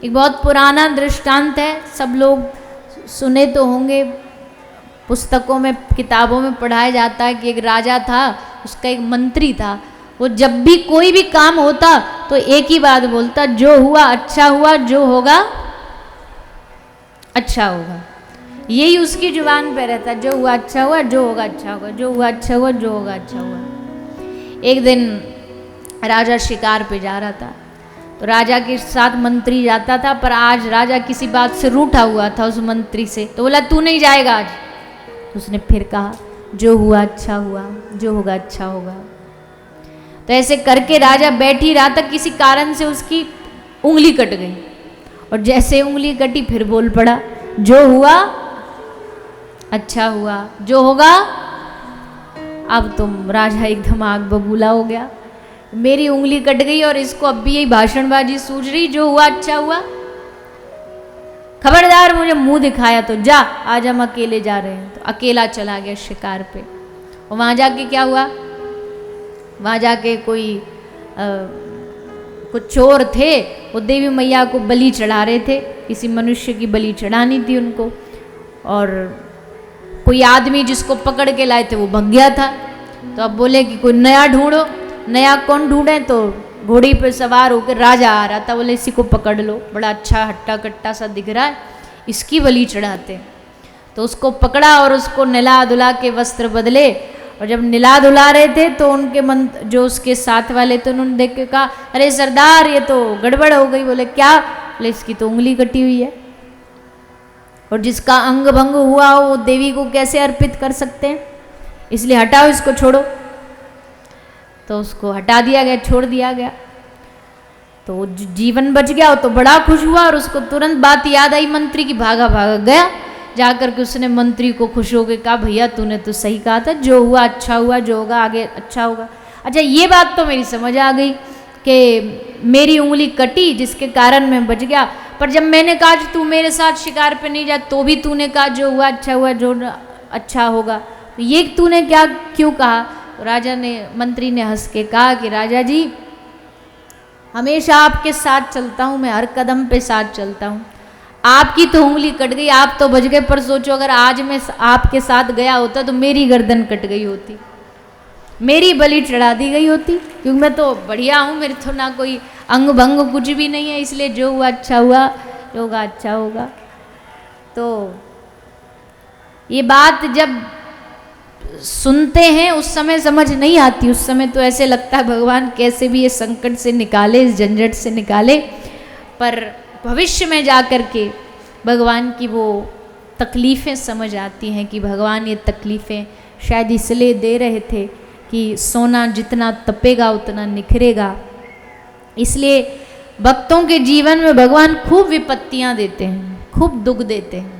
एक बहुत पुराना दृष्टांत है, सब लोग सुने तो होंगे, पुस्तकों में किताबों में पढ़ाया जाता है कि एक राजा था, उसका एक मंत्री था। वो जब भी कोई भी काम होता तो एक ही बात बोलता, जो हुआ अच्छा हुआ, जो होगा अच्छा होगा। यही उसकी जुबान पे रहता, जो हुआ अच्छा हुआ, जो होगा अच्छा होगा, जो हुआ अच्छा हुआ, जो होगा अच्छा हुआ। एक दिन राजा शिकार पे जा रहा था, तो राजा के साथ मंत्री जाता था, पर आज राजा किसी बात से रूठा हुआ था उस मंत्री से, तो बोला तू नहीं जाएगा आज। तो उसने फिर कहा, जो हुआ अच्छा हुआ, जो होगा अच्छा होगा। तो ऐसे करके राजा बैठ ही रहा था, किसी कारण से उसकी उंगली कट गई, और जैसे उंगली कटी फिर बोल पड़ा, जो हुआ अच्छा हुआ, जो होगा। अब तुम राजा एकदम आग बबूला हो गया, मेरी उंगली कट गई और इसको अब भी यही भाषणबाजी सूझ रही, जो हुआ अच्छा हुआ। खबरदार मुझे मुंह दिखाया तो जा, आज हम अकेले जा रहे हैं। तो अकेला चला गया शिकार पे, और वहां जाके क्या हुआ, वहां जाके कोई कुछ चोर थे, वो देवी मैया को बलि चढ़ा रहे थे, किसी मनुष्य की बलि चढ़ानी थी उनको, और कोई आदमी जिसको पकड़ के लाए थे वो भग गया था। तो अब बोले कि कोई नया ढूंढो। नया कौन ढूंढे, तो घोड़ी पे सवार होकर राजा आ रहा था, बोले इसी को पकड़ लो, बड़ा अच्छा हट्टा कट्टा सा दिख रहा है, इसकी बलि चढ़ाते। तो उसको पकड़ा और उसको निला धुला के वस्त्र बदले, और जब निला धुला रहे थे तो उनके मन जो उसके साथ वाले थे उन्होंने देख के कहा, अरे सरदार ये तो गड़बड़ हो गई। बोले क्या? बोले इसकी तो उंगली कटी हुई है, और जिसका अंग भंग हुआ हो वो देवी को कैसे अर्पित कर सकते हैं, इसलिए हटाओ इसको, छोड़ो। तो उसको हटा दिया गया, छोड़ दिया गया। तो जीवन बच गया, तो बड़ा खुश हुआ, और उसको तुरंत बात याद आई मंत्री की, भागा भागा गया, जाकर के उसने मंत्री को खुश होकर कहा, भैया तूने तो सही कहा था, जो हुआ अच्छा हुआ, जो होगा आगे अच्छा होगा। अच्छा ये बात तो मेरी समझ आ गई कि मेरी उंगली कटी जिसके कारण मैं बच गया, पर जब मैंने कहा तू मेरे साथ शिकार पे नहीं जा, तो भी तूने कहा जो हुआ अच्छा हुआ, जो अच्छा होगा, तो ये तूने क्या क्यों कहा? तो राजा ने, मंत्री ने हंस के कहा कि राजा जी हमेशा आपके साथ चलता हूँ, मैं हर कदम पे साथ चलता हूँ। आपकी तो उंगली कट गई, आप तो बच गए, पर सोचो अगर आज मैं आपके साथ गया होता तो मेरी गर्दन कट गई होती, मेरी बलि चढ़ा दी गई होती, क्योंकि मैं तो बढ़िया हूँ, मेरे तो ना कोई अंग भंग कुछ भी नहीं है, इसलिए जो हुआ अच्छा हुआ, जो होगा अच्छा होगा। तो ये बात जब सुनते हैं उस समय समझ नहीं आती, उस समय तो ऐसे लगता है भगवान कैसे भी ये संकट से निकाले, इस झंझट से निकाले, पर भविष्य में जा कर के भगवान की वो तकलीफ़ें समझ आती हैं कि भगवान ये तकलीफ़ें शायद इसलिए दे रहे थे कि सोना जितना तपेगा उतना निखरेगा। इसलिए भक्तों के जीवन में भगवान खूब विपत्तियां देते हैं, खूब दुख देते हैं,